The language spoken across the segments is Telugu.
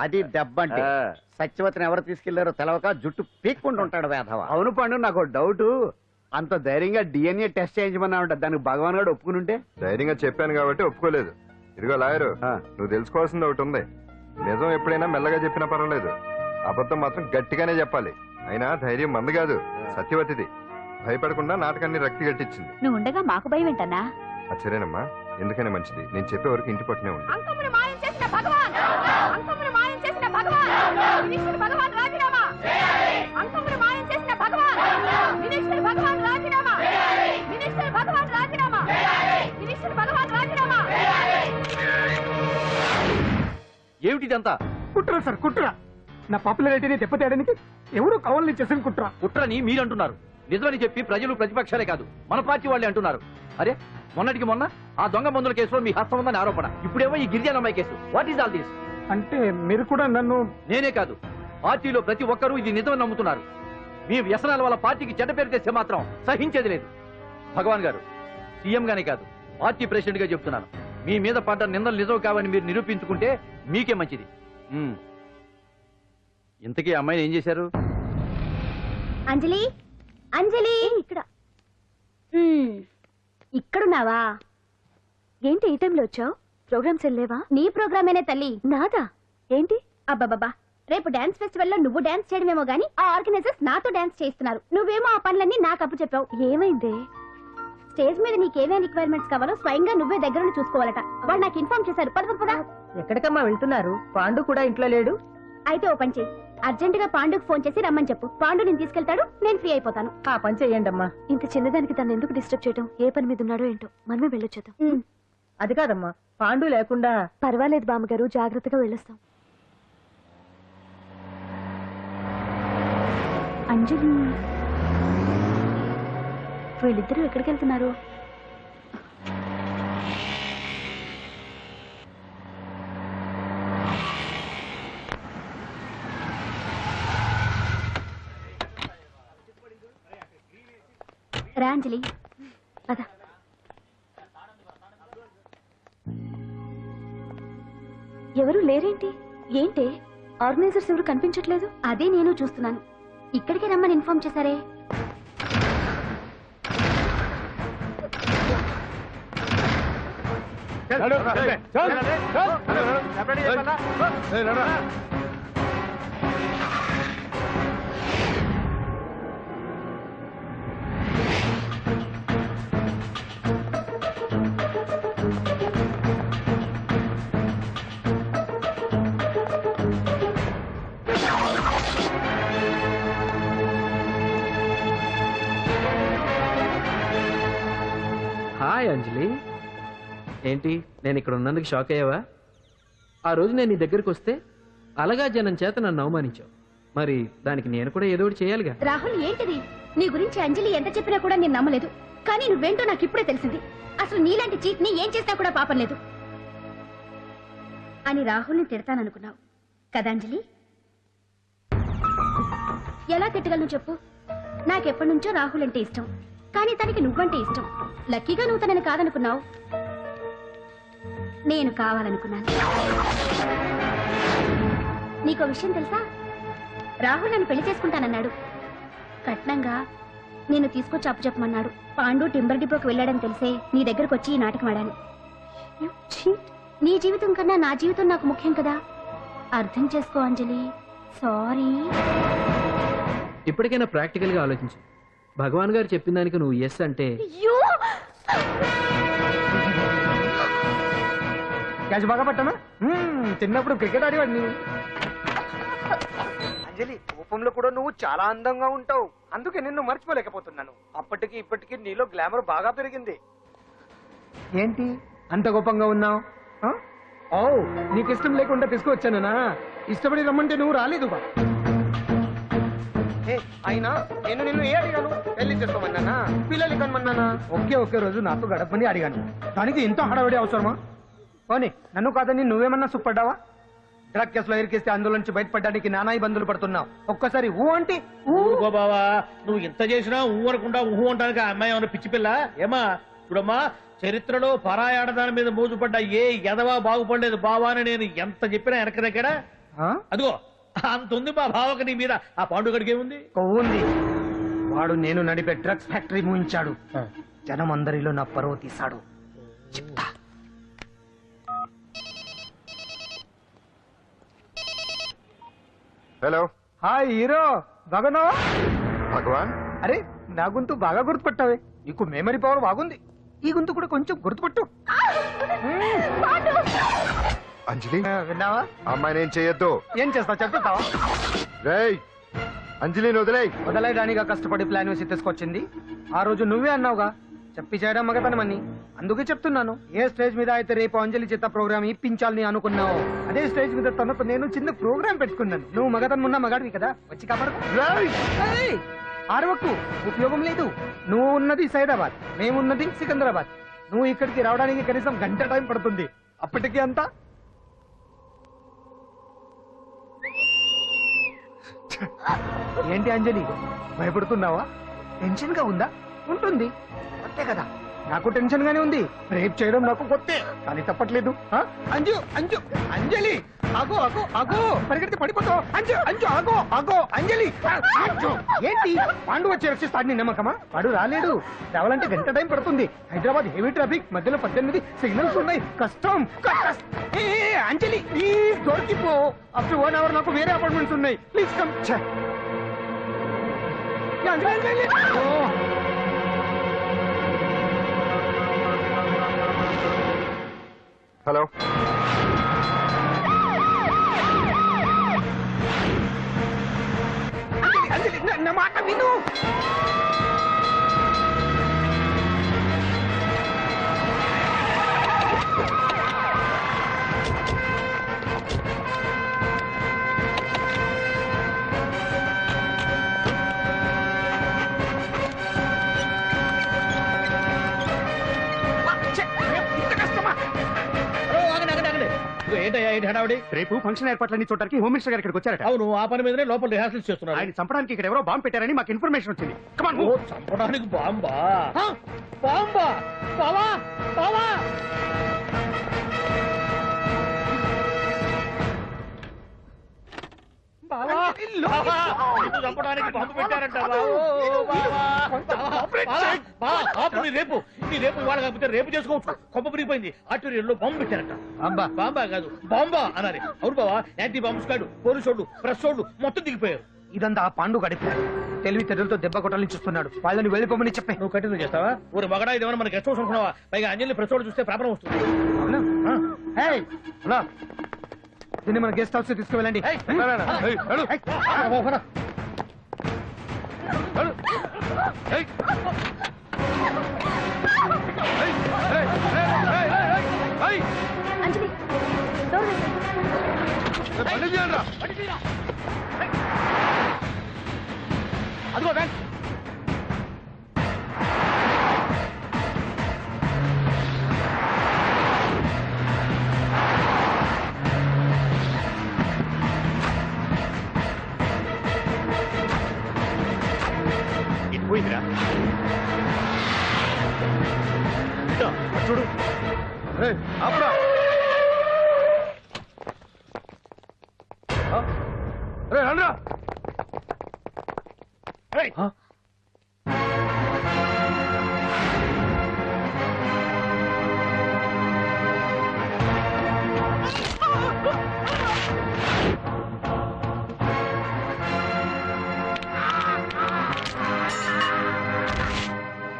అది దెబ్బంటే సత్యవతిని ఎవరు తీసుకెళ్లారో తెలవక జుట్టు పీక్కుంటూ ఉంటాడు వేధవ. అవును పండు, నాకు డౌట్. అంత ధైర్యంగా DNA టెస్ట్ చేయించమన్నా ఉంటా, దానికి భగవాన్ గారు ఒప్పుకుని ఉంటే. ధైర్యంగా చెప్పాను కాబట్టి ఒప్పుకోలేదు. ఇదిగో లాయరు, నువ్వు తెలుసుకోవాల్సింది ఒకటి ఉంది. నిజం ఎప్పుడైనా మెల్లగా చెప్పినా పర్వాలేదు, అబద్ధం మాత్రం గట్టిగానే చెప్పాలి. అయినా ధైర్యం మంది కాదు, సత్యవతిది. భయపడకుండా నాటకాన్ని రక్తి గట్టించింది. నువ్వు ఉండగా మాకు భయం ఏంటన్నా? సరేనమ్మా, ఎందుకనే మంచిది. నేను చెప్పే వరకు ఇంటి పట్టునే ఉంది. ఏమిటిదంతా? కుట్ర సార్, కుట్ర. నా పాపులారిటీని దెబ్బతేయడానికి ఎవరు కవల్ని చేసిన కుట్ర. కుట్రని మీరంటున్నారు, నిజమని చెప్పి ప్రజలు ప్రతిపక్షాలే కాదు మన పార్టీ వాళ్ళే అంటున్నారు. అరే మొన్నటికి మొన్న ఆ దొంగ మందుల కేసులో మీ హస్తం ఉందని ఆరోపణ, ఇప్పుడేమో ఈ గిరిజన అమ్మాయి case. What is all this? అంటే మీరు కూడా నన్ను... నేనే కాదు, పార్టీలో ప్రతి ఒక్కరూ ఇది నిజమని నమ్ముతున్నారు. మీ వ్యసనాల వల్ల పార్టీకి చెడ్డ పేరు తెస్తే మాత్రం సహించేది లేదు. భగవాన్ గారు, సీఎం గానే కాదు పార్టీ ప్రెసిడెంట్ గా చెప్తున్నాను, మీ మీద పడ్డ నిందలు నిజం కావని మీరు నిరూపించుకుంటే మీకే మంచిది. ఇంతకీ అమ్మాయిని ఏం చేశారు? అంజలి, అంజలి, ఇక్కడ ఇక్కడున్నావా? ఏంటి ఈ టైంలో వచ్చావు? ప్రోగ్రామ్స్ వెళ్ళేవా? నీ ప్రోగ్రామేనే తల్లి. నాదా? ఏంటి? అబ్బాబాబా, రేపు డాన్స్ ఫెస్టివల్ లో నువ్వు డాన్స్ చేయడమేమో గానీ ఆ ఆర్గనైజర్స్ నాతో డాన్స్ చేస్తున్నారు. నువ్వేమో ఆ పనులన్నీ నాకు అప్పు చెప్పావు. ఏమైంది? స్టేజ్ మీద నీకేమేం రిక్వైర్మెంట్స్ కావాలో స్వయంగా నువ్వే దగ్గర చూసుకోవాలట. వాళ్ళు నాకు ఇన్ఫార్మ్ చేశారు. పద. ఎక్కడికమ్మా వెళ్తున్నారు? పాండు కూడా ఇంట్లో లేడు. అయితే ఓ పని చేయి, అర్జెంట్ గా పాండుకు ఫోన్ చేసి రమ్మని చెప్పు. పాండు నేను తీసుకెళ్తాడు, నేను ఫ్రీ అయిపోతాను. ఆ పని చెయ్యండి అమ్మా. ఇంత చిన్నదానికి తను ఎందుకు డిస్టర్బ్ చేయడం? ఏ పని మీద ఉన్నాడో ఏంటో, మనమే వెళ్ళొచ్చేద్దాం. అది కాదమ్మా, పాండు లేకుండా... పర్వాలేదు బామ్మగారు, జాగ్రత్తగా వెళ్ళొస్తాం. అంజలి, వీళ్ళిద్దరూ ఎక్కడికి వెళ్తున్నారు? రా అంజలి, పద. ఎవరు లేరేంటి? ఏంటి ఆర్గనైజర్స్ ఎవరు కనిపించట్లేదు? అదే నేను చూస్తున్నాను. ఇక్కడికే రమ్మని ఇన్ఫార్మ్ చేశారే. హాయ్ అంజలి, ఏంటి నేను ఇక్కడ ఉన్నందుకు షాక్ అయ్యావా? ఆ రోజు నేను నీ దగ్గరికి వస్తే అలగా జనం చేత నన్ను అవమానించావు, మరి దానికి నేను కూడా ఏదో ఒకటి చేయాలిగా. రాహుల్, ఏంటిది? నీ గురించి అంజలి ఎంత చెప్పినా కూడా నేను నమ్మలేదు. కానీ నువ్వేంటో నాకు ఇప్పుడే తెలిసింది. అసలు నీలాంటి చీట్ ని ఏం చేసినా కూడా పాపం లేదు అని రాహుల్ని తిడతాననుకున్నావు కదా అంజలి? ఎలా తిట్టగలను చెప్పు? నాకెప్పటి నుంచో రాహుల్ అంటే ఇష్టం, కానీ తనకి నువ్వంటే ఇష్టం. లక్కీగా నువ్వు తనని కాదనుకున్నావు, నేను కావాలనుకున్నాను. నీకో విషయం తెలుసా? రాహుల్ నన్ను పెళ్లి చేసుకుంటానన్నాడు. కట్నంగా నేను తీసుకొచ్చి అప్పు చెప్పమన్నాడు. పాండు టింబర్ డిపోకి వెళ్ళాడని తెలిసే నీ దగ్గరకు వచ్చి ఈ నాటకం ఆడాను. నీ జీవితం కన్నా నా జీవితం నాకు ముఖ్యం కదా, అర్థం చేసుకో అంజలి. సారీ. ఇప్పటికైనా ప్రాక్టికల్ గా ఆలోచించు. భగవాన్ గారు చెప్పిన దానికి నువ్వు ఎస్ అంటే... క్యాచ్ బాగా పట్టానా? చిన్నప్పుడు క్రికెట్ ఆడేవాడిని. అంజలి, కోపంలో కూడా నువ్వు చాలా అందంగా ఉంటావు, అందుకే నిన్ను మర్చిపోలేకపోతున్నాను. అప్పటికి ఇప్పటికి నీలో గ్లామర్ బాగా పెరిగింది. ఏంటి అంత కోపంగా ఉన్నావు? ఓ, నీకు ఇష్టం లేకుండా తీసుకువచ్చానా? ఇష్టపడి రమ్మంటే నువ్వు రాలేదు. అయినా నేను నిన్ను ఏ అడిగాను? పెళ్లి చేసుకోమన్నానా, పిల్లలు కనమన్నానా? ఒకే రోజు నాతో గడపని అడిగాను, దానికి ఎంతో హడావిడి అవసరమా? పోనీ నన్ను కాదని నువ్వేమన్నా సుప్పడ్డావా? డ్రగ్ కేసులో ఇరికిస్తే అందులో నుంచి బయటపడడానికి నానా ఇబ్బందులు పడుతున్నావు. ఒక్కసారి ఊ అంటే ఊరుకో బావా, నువ్వు ఇంత చేసినా ఊ అనకుండా ఊహు అంటానికి ఆ అమ్మాయి ఏమన్నా పిచ్చి పిల్ల? ఏమా చూడమ్మా, చరిత్రలో పరాయాడదాని మీద మోజుపడ్డ ఏ ఎదవా బాగుపడలేదు బావా అని నేను ఎంత చెప్పినా వెనక దగ్గర అదిగో అంత ఉంది మా బావకి నీ మీద. ఆ పాండుగడికి ఏముంది? కొవ్వుంది. వాడు నేను నడిపే డ్రగ్స్ ఫ్యాక్టరీ మూయించాడు. జనం అందరిలో నా పరువు తీశాడు. చెప్తా. హలో హాయ్ హీరో, బాగున్నావా? భగవాన్. అరే నా గొంతు బాగా గుర్తుపట్టావే. నీకు మెమరీ పవర్ బాగుంది. ఈ గొంతు కూడా కొంచెం గుర్తుపట్టు. అంజలి, విన్నావా? అమ్మాయి నేను చేయొద్దు. ఏం చేస్తా చెప్తావా? రేయ్, అంజలిని వదిలేయ్. వదలైదానిగా కష్టపడి ప్లాన్ వేసి తీసుకొచ్చింది. ఆ రోజు నువ్వే అన్నావుగా చెప్పి చేయడం మగతనమని. అందుకే చెప్తున్నాను. ఏ స్టేజ్ మీద అయితే రేపు అంజలి చేత ప్రోగ్రామ్ ఇప్పించాలని అనుకున్నావు, అదే స్టేజ్ మీద తనకు నేను చిన్న ప్రోగ్రామ్ పెట్టుకున్నాను. నువ్వు మగతనం ఉన్న మగాడివి కదా, వచ్చి కాపాడు. ఆరవకు, ఉపయోగం లేదు. నువ్వు ఉన్నది సైదాబాద్, మేమున్నది సికింద్రాబాద్. నువ్వు ఇక్కడికి రావడానికి కనీసం గంట టైం పడుతుంది. అప్పటికి అంతా ఏంటి అంజలి, భయపడుతున్నావా? టెన్షన్ గా ఉందా? ఉంటుంది, అంతే కదా. నాకు టెన్షన్ గానే ఉంది. రేప్ చేయడం నాకు కొత్తే, కానీ తప్పట్లేదు. అంజు అంజు అంజలి, ఆగో ఆగో ఆగో, పరిగెడితే పడిపోతావు. అంజు అంజు ఆగో ఆగో అంజలి. అంజు, ఏంటి పాండు వచ్చి రక్షిస్తాడు నీ నమ్మకమా? వాడు రాలేడు. రావాలంటే గంట టైం పడుతుంది. హైదరాబాద్ హెవీ ట్రాఫిక్, మధ్యలో 18 సిగ్నల్స్ ఉన్నాయి. కష్టం. అంజలి ప్లీజ్ దొరికిపో. ఆఫ్టర్ 1 hour నాకు వేరే అపార్ట్మెంట్స్ ఉన్నాయి. Please come. హలో, అంజలి నా మాట విను. ఏంటయ్యా ఏంటి హడావుడి? రేపు ఫంక్షన్ ఏర్పాట్లన్నీ చూడడానికి హోమ్ మినిస్టర్ గారు ఇక్కడికి వచ్చారట. అవును, ఆ పని మీదనే లోపల రిహార్సల్స్ చేస్తున్నారు. ఆయన చంపడానికి ఇక్కడ ఎవరో బాంబు పెట్టారని మాకు ఇన్ఫర్మేషన్ వచ్చింది. Come on, oh, move. చంపడానికి బాంబా? బాంబా? బావా బావా, చంపడానికి బాంబు పెట్టారంట. రేపు ఇవాళ కాకపోతే రేపు చేసుకోవచ్చు. కొంప పిరిగిపోయింది. ఆర్టీరియల్లో బాంబు పెట్టారంట. బాంబా కాదు, బాంబా అనాలి. అవును బావా, యాంటీ బాంబు స్క్వాడ్, పోలీసు వాళ్ళు, ప్రెస్ వాళ్ళు మొత్తం దిగిపోయారు. ఇదంతా ఆ పాండు గడిపారు. తెలివితేటలతో దెబ్బ కొట్టాలని చూస్తున్నాడు. వాళ్ళని వెళ్ళిపోమని చెప్పే. నువ్వు కంటిన్యూ చేస్తావా? ఊరు మగడా ఇదేమన్నా మనకి గెస్ట్ హౌస్ అనుకున్నావా? పైగా అంజలి ప్రెస్ వాళ్ళు చూస్తే ప్రాబ్లం వస్తుంది. అవునా? ఏయ్, హలో. దీన్ని మన గెస్ట్ హౌస్ తీసుకువెళ్ళండి. అంజలి డోర్ వేసేయ్. అదిగో బ్యాంక్. ఇది పోయిందిరా. చూడు, ఆపురా. రే రండ్రా.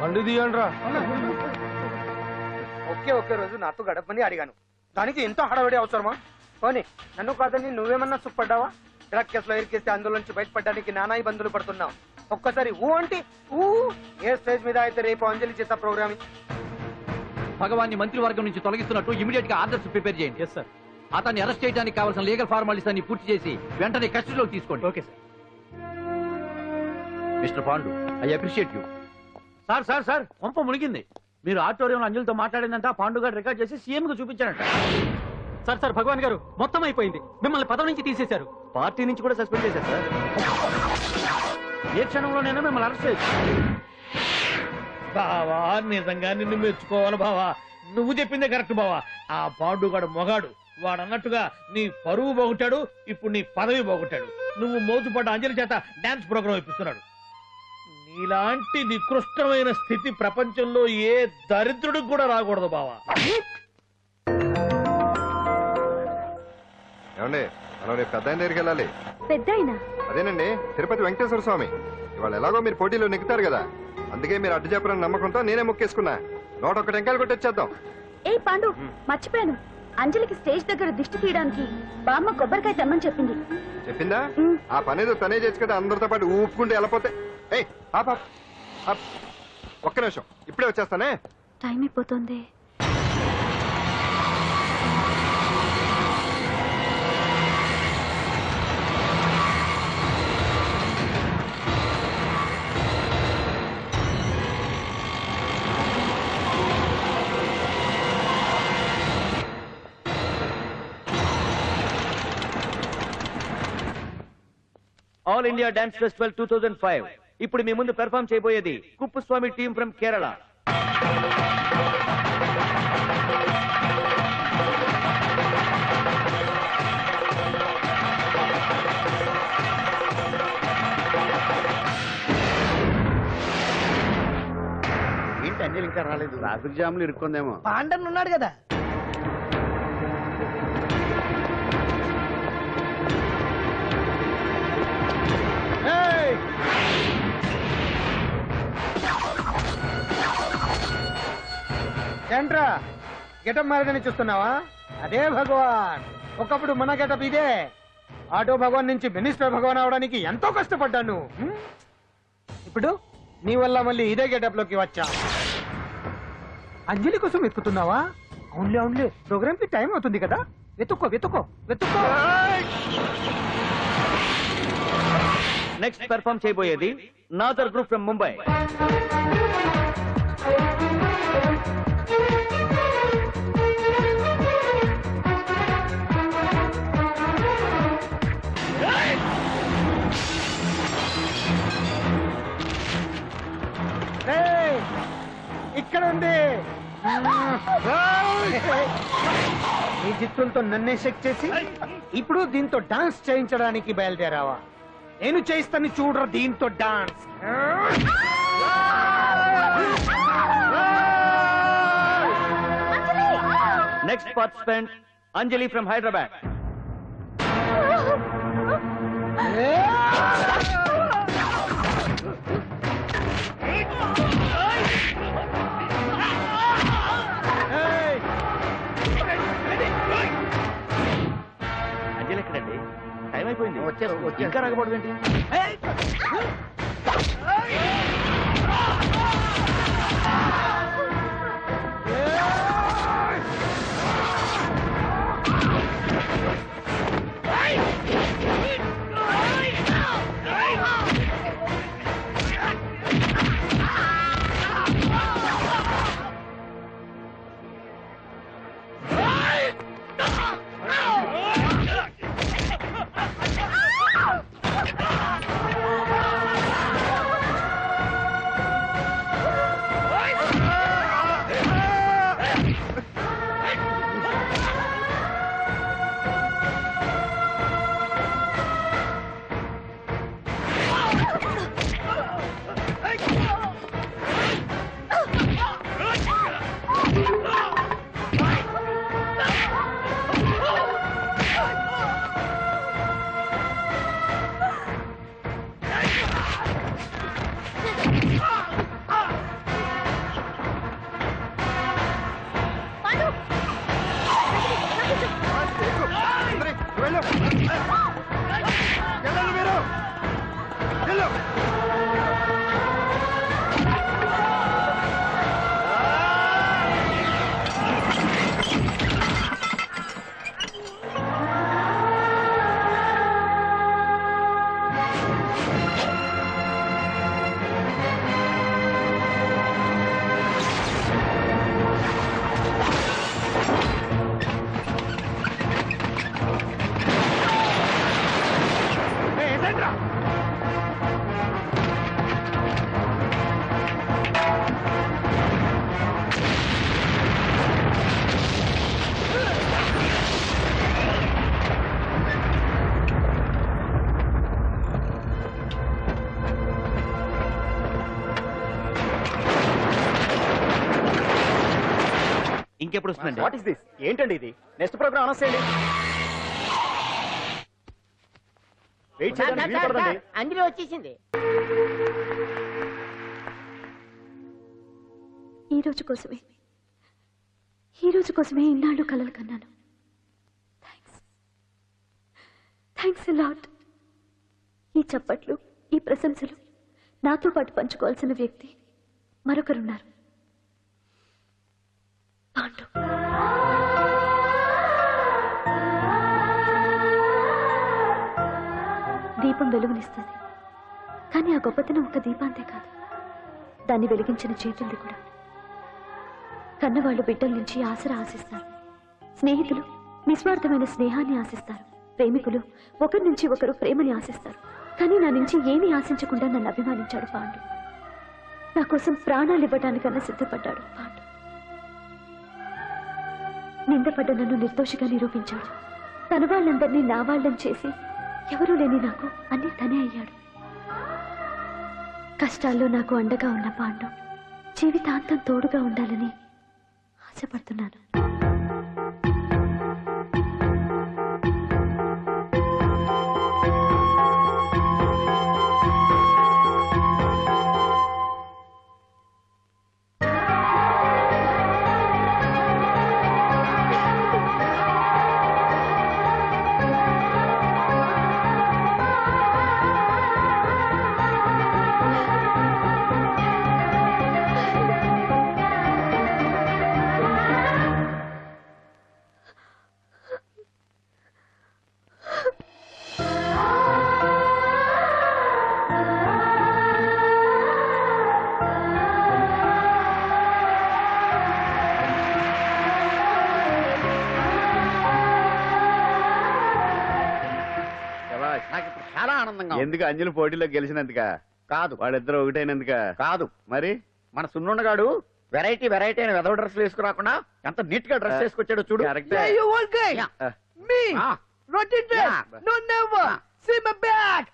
బండి తీయండ్రా. ఒకే రోజు నాతో గడపని అడిగాను. దానికి ఎంతో హడావిడి అవసరమా? పోనీ నన్ను కాదని నువ్వేమన్నా సుప్పడ్డావా? డ్రగ్ కేసులో ఇరికిస్తే అందులో నుంచి బయటపడడానికి నానా ఇబ్బందులు పడుతున్నావు. ఒక్కసారి ఊ అంటే ఊ. ఏ స్టేజ్ మీద అయితే రేపు అంజలి చేత ప్రోగ్రామ్ భగవాన్ని మంత్రివర్గం నుంచి తొలగిస్తున్నట్టు ఇమీడియట్ గా ఆర్డర్స్ ప్రిపేర్ చేయండి. Yes sir. అతన్ని అరెస్ట్ చేయడానికి కావాల్సిన లీగల్ ఫార్మాలిటీస్ అన్ని పూర్తి చేసి వెంటనే కస్టడీలోకి తీసుకోండి. Okay sir. Mister Pandu, I appreciate you. Sir sir sir, కొంప మునిగింది. మీరు ఆడిటోరియంలో అంజలితో మాట్లాడిందంట, పాండు గారు రికార్డ్ చేసి సీఎం కు చూపించారంట. సార్ సార్, భగవాన్ గారు మొత్తం అయిపోయింది. మిమ్మల్ని పదవి నుంచి తీసేశారు. పార్టీ నుంచి కూడా సస్పెండ్ చేశారు సార్. ఏ క్షణంలోనైనా మిమ్మల్ని అరెస్ట్ చేయొచ్చు. బావా నిజంగా నిన్ను మెచ్చుకోవాలి బావా. నువ్వు చెప్పిందే కరెక్ట్ బావా. ఆ పాండుగాడు మొగాడు. వాడు అన్నట్టుగా నీ పరువు పోగొట్టాడు, ఇప్పుడు నీ పదవి పోగొట్టాడు. నువ్వు మోజుపడ్డ అంజలి చేత డాన్స్ ప్రోగ్రాం ఇప్పిస్తున్నాడు. నీలాంటి నికృష్టమైన స్థితి ప్రపంచంలో ఏ దరిద్రుడికి కూడా రాకూడదు బావా. ఏమండి మనం రేపు పెద్ద ఆయన దగ్గరికి వెళ్ళాలి. పెద్దాయనా? అదేనండి తిరుపతి వెంకటేశ్వర స్వామి. ఇవాళ ఎలాగో మీరు పోటీలో నెక్కుతారు కదా, అందుకే మీరు అడ్డు చెప్పరని నమ్మకంతో నేనే మొక్కేసుకున్నా. 101 టెంకాయలు కొట్టొచ్చేద్దాం. ఏ పాండు, మర్చిపోయాను. అంజలికి స్టేజ్ దగ్గర దిష్టి తీయడానికి బామ్మ కొబ్బరికాయ తెమ్మని చెప్పింది. చెప్పిందా? ఆ పనేదో తనే చేసి కదా అందరితో పాటు ఊపుకుంటూ వెళ్ళిపోతే. ఏయ్ ఆప్ ఆప్ ఆప్. ఒక్క నిమిషం, ఇప్పుడే వచ్చేస్తానే. టైం అయిపోతుంది. ఆల్ ఇండియా డాన్స్ ఫెస్టివల్ 2005 ఇప్పుడు మీ ముందు పెర్ఫార్మ్ చేయబోయేది కుప్పుస్వామి టీం ఫ్రమ్ కేరళ. ఏంటి అంజలి ఇంకా రాలేదు? ట్రాఫిక్ జామ్ లో ఇరుక్కుందేమో. పాండన్ ఉన్నాడు కదా. ఏంట్రా గెటప్ మారదని చూస్తున్నావా? అదే భగవాన్. ఒకప్పుడు మన గెటప్ ఇదే. ఆటో భగవాన్ నుంచి మినిస్టర్ భగవాన్ అవడానికి ఎంతో కష్టపడ్డాను. ఇప్పుడు నీ వల్ల మళ్ళీ ఇదే గెటప్ లోకి వచ్చా. అంజలి కోసం వెతుకుతున్నావా? అవునులే అవునులే, ప్రోగ్రామ్ కి టైం అవుతుంది కదా. వెతుక్కో వెతుక్కో వెతుక్కో. నెక్స్ట్ పెర్ఫార్మ్ చేయబోయేది నాదర్ గ్రూప్ ఫ్రమ్ ముంబై. ఇక్కడ ఉంది. ఈ చిత్రంతో నన్నే చెక్ చేసి ఇప్పుడు దీంతో డాన్స్ చేయించడానికి బయలుదేరావా? నేను చేయిస్తాను చూడరా దీంతో dance. Next participant Anjali from Hyderabad. Anjali ఎక్కడండి? టైం అయిపోయింది. ఇంకా రాకపోవడం ఏంటి? వస్తుందండి. What is this? ఏంటండి ఇది? నెక్స్ట్ ప్రోగ్రామ్ అనౌన్స్ చేయండి. వెయిట్ చేయడానికి వీలు పడదండి. అందులో వచ్చేసింది. ఈ రోజు కోసమే ఇన్నాళ్ళు కలలు కన్నాను. Thanks lot. ఈ చప్పట్లు, ఈ ప్రశంసలు నాతో పాటు పంచుకోవాల్సిన వ్యక్తి మరొకరున్నారు. పాండు. దీపం వెలుగునిస్తుంది, కానీ ఆ గొప్పతనం ఒక దీపాంతే కాదు, దాన్ని వెలిగించిన చేతుల్ది కూడా. కన్నవాళ్ళు బిడ్డల నుంచి ఆసరా ఆశిస్తారు, స్నేహితులు నిస్వార్థమైన స్నేహాన్ని ఆశిస్తారు, ప్రేమికులు ఒకరి నుంచి ఒకరు ప్రేమని ఆశిస్తారు. కానీ నా నుంచి ఏమీ ఆశించకుండా నన్ను అభిమానించాడు పాండు. నా కోసం ప్రాణాలు ఇవ్వడానికన్నా సిద్ధపడ్డాడు పాండు. నిందపడ్డ నన్ను నిర్దోషిగా నిరూపించాడు. తన వాళ్ళందరినీ నా వాళ్ళని చేసి ఎవరూ లేని నాకు అన్ని తనే అయ్యాడు. కష్టాల్లో నాకు అండగా ఉన్న పాండు జీవితాంతం తోడుగా ఉండాలని ఆశపడుతున్నాను. నాకు ఇప్పుడు చాలా ఆనందంగా ఉంది. ఎందుకు అంజలి పోటీలో గెలిచినందుక? కాదు, వాళ్ళిద్దరు ఒకటైనందుక? కాదు, మరి మన సున్నుండగాడు వెరైటీ వెరైటీ అయిన వెదవ డ్రెస్లు వేసుకురాకుండా ఎంత నీట్ గా డ్రెస్ వేసుకొచ్చాడో చూడు. కరెక్టే. Yeah. Ah. Yeah. No, never. See my back.